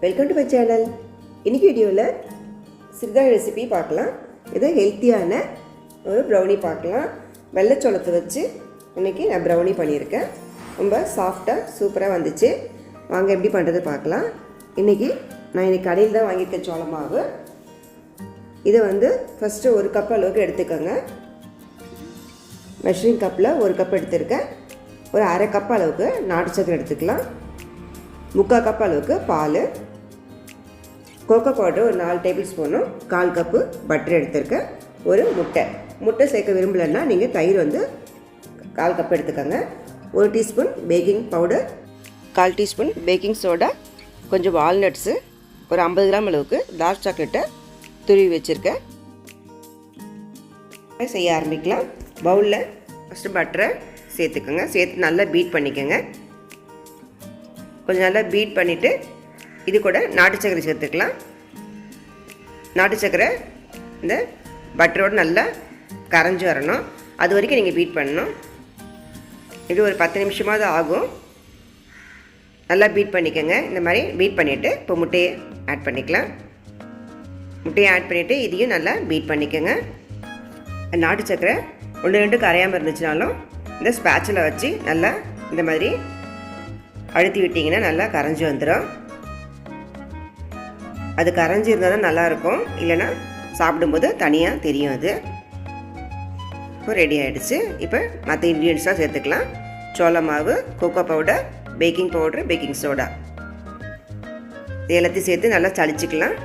Welcome to my channel. இன்னைக்கு வீடியோவில் சிறுதானிய ரெசிபி பார்க்கலாம். இது ஹெல்த்தியான ஒரு ப்ரௌனி பார்க்கலாம். வெள்ளைச்சோளத்தை வச்சு இன்றைக்கி நான் ப்ரௌனி பண்ணியிருக்கேன். ரொம்ப சாஃப்டாக சூப்பராக வந்துச்சு. வாங்க எப்படி பண்ணுறது பார்க்கலாம். இன்றைக்கி நான் கடையில் தான் வாங்கியிருக்கேன் சோள மாவு. இதை ஃபஸ்ட்டு ஒரு கப் அளவுக்கு எடுத்துக்கோங்க. மெஷரிங் கப்பில் ஒரு கப் எடுத்துருக்கேன். ஒரு அரை கப் அளவுக்கு நாட்டு சக்கரை எடுத்துக்கலாம். 3/4 கப் அளவுக்கு பால், கோகோ பவுடர் ஒரு 4 டேபிள் ஸ்பூனும் 1/4 கப்பு பட்டர் எடுத்துருக்கேன். ஒரு முட்டை சேர்க்க விரும்பலைன்னா நீங்கள் தயிர் 1/4 கப் எடுத்துக்கோங்க. 1 teaspoon baking powder, 1/4 teaspoon baking soda, கொஞ்சம் வால்நட்ஸு, ஒரு 50 கிராம் அளவுக்கு டார்க் சாக்லேட்டை துருவி வச்சுருக்கேன். செய்ய ஆரம்பிக்கலாம். பவுலில் ஃபஸ்ட்டு பட்டரை சேர்த்துக்கோங்க. சேர்த்து நல்லா பீட் பண்ணிக்கோங்க. கொஞ்சம் நல்லா பீட் பண்ணிவிட்டு இது கூட நாட்டு சக்கரை சேர்த்துக்கலாம். நாட்டு சக்கரை இந்த பட்டரோடு நல்லா கரைஞ்சி வரணும். அது வரைக்கும் நீங்கள் பீட் பண்ணணும். இது ஒரு 10 நிமிஷமாவது ஆகும். நல்லா பீட் பண்ணிக்கோங்க. இந்த மாதிரி பீட் பண்ணிவிட்டு இப்போ முட்டையை ஆட் பண்ணிக்கலாம். முட்டையை ஆட் பண்ணிவிட்டு இதையும் நல்லா பீட் பண்ணிக்கோங்க. நாட்டு சக்கரை 1-2 கரையாமல் இருந்துச்சுனாலும் இந்த ஸ்பேட்சில் வச்சு நல்லா இந்த மாதிரி அழுத்தி விட்டிங்கன்னா நல்லா கரைஞ்சி வந்துடும். அது கரைஞ்சி இருந்தால் தான் நல்லாயிருக்கும், இல்லைன்னா சாப்பிடும்போது தனியாக தெரியும். அது இப்போ ரெடி ஆகிடுச்சு. இப்போ மற்ற இன்க்ரீடியன்ட்ஸ்லாம் சேர்த்துக்கலாம். சோள மாவு, cocoa powder, baking powder, baking soda, இது எல்லாத்தையும் சேர்த்து நல்லா சளிச்சிக்கலாம்.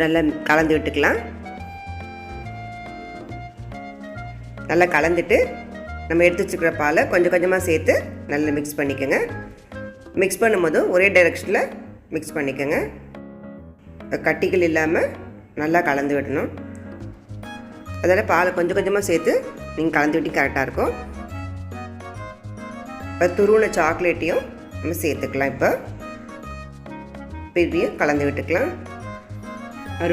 நல்லா கலந்து விட்டுக்கலாம். நல்லா கலந்துட்டு நம்ம எடுத்து வச்சுக்கிற பாலை கொஞ்சம் கொஞ்சமாக சேர்த்து நல்லா மிக்ஸ் பண்ணிக்கோங்க. மிக்ஸ் பண்ணும்போது ஒரே டைரெக்ஷனில் மிக்ஸ் பண்ணிக்கோங்க. கட்டிகள் இல்லாமல் நல்லா கலந்து விடணும். அதில் பாலை கொஞ்சம் கொஞ்சமாக சேர்த்து நீங்கள் கலந்து விட்டு கரெக்டாக இருக்கும். இப்போ துருவின சாக்லேட்டையும் நம்ம சேர்த்துக்கலாம். இப்போ பெரிய கலந்து விட்டுக்கலாம்.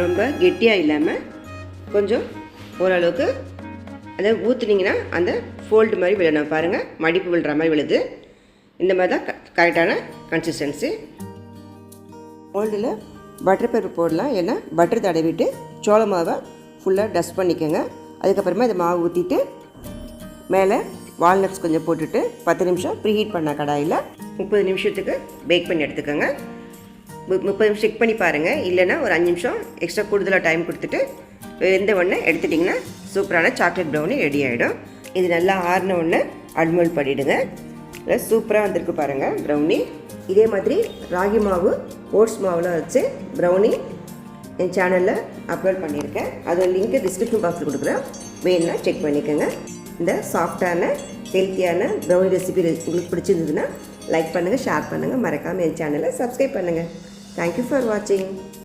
ரொம்ப கெட்டியாக இல்லாமல் கொஞ்சம் ஓரளவுக்கு அதை ஊற்றுனீங்கன்னா அந்த ஃபோல்டு மாதிரி விழணும். பாருங்கள், மடிப்பு விழுற மாதிரி விழுது. இந்த மாதிரி தான் கரெக்டான கன்சிஸ்டன்சி. ஃபோல்டில் பட்டர் பேப்பர் போடலாம். ஏன்னா பட்டர் தடவிட்டு சோள மாவை ஃபுல்லாக டஸ்ட் பண்ணிக்கோங்க. அதுக்கப்புறமா இதை மாவு ஊற்றிட்டு மேலே வால்நட்ஸ் கொஞ்சம் போட்டுட்டு 10 நிமிஷம் ப்ரீஹீட் பண்ண கடாயில் 30 நிமிஷத்துக்கு பேக் பண்ணி எடுத்துக்கோங்க. 30 நிமிஷம் செக் பண்ணி பாருங்கள். இல்லைன்னா ஒரு 5 நிமிஷம் எக்ஸ்ட்ரா கூடுதலாக டைம் கொடுத்துட்டு வெந்த உடனே எடுத்துட்டிங்கன்னா சூப்பரான சாக்லேட் ப்ரௌனி ரெடி ஆகிடும். இது நல்லா ஆறின உடனே அட்மோல் பண்ணிவிடுங்க. இல்லை சூப்பராக வந்திருக்கு பாருங்கள் ப்ரௌனி. இதே மாதிரி ராகி மாவு, ஓட்ஸ் மாவுலாம் வச்சு ப்ரௌனி என் சேனலில் அப்லோட் பண்ணியிருக்கேன். அது லிங்க்கு டிஸ்கிரிப்ஷன் பாக்ஸில் கொடுக்குறேன். வேணும்னா செக் பண்ணிக்கோங்க. இந்த சாஃப்டான ஹெல்த்தியான ப்ரௌனி ரெசிபி உங்களுக்கு பிடிச்சிருந்ததுன்னா லைக் பண்ணுங்கள், ஷேர் பண்ணுங்கள். மறக்காமல் என் சேனலை சப்ஸ்கிரைப் பண்ணுங்கள். தேங்க்யூ ஃபார் வாட்சிங்.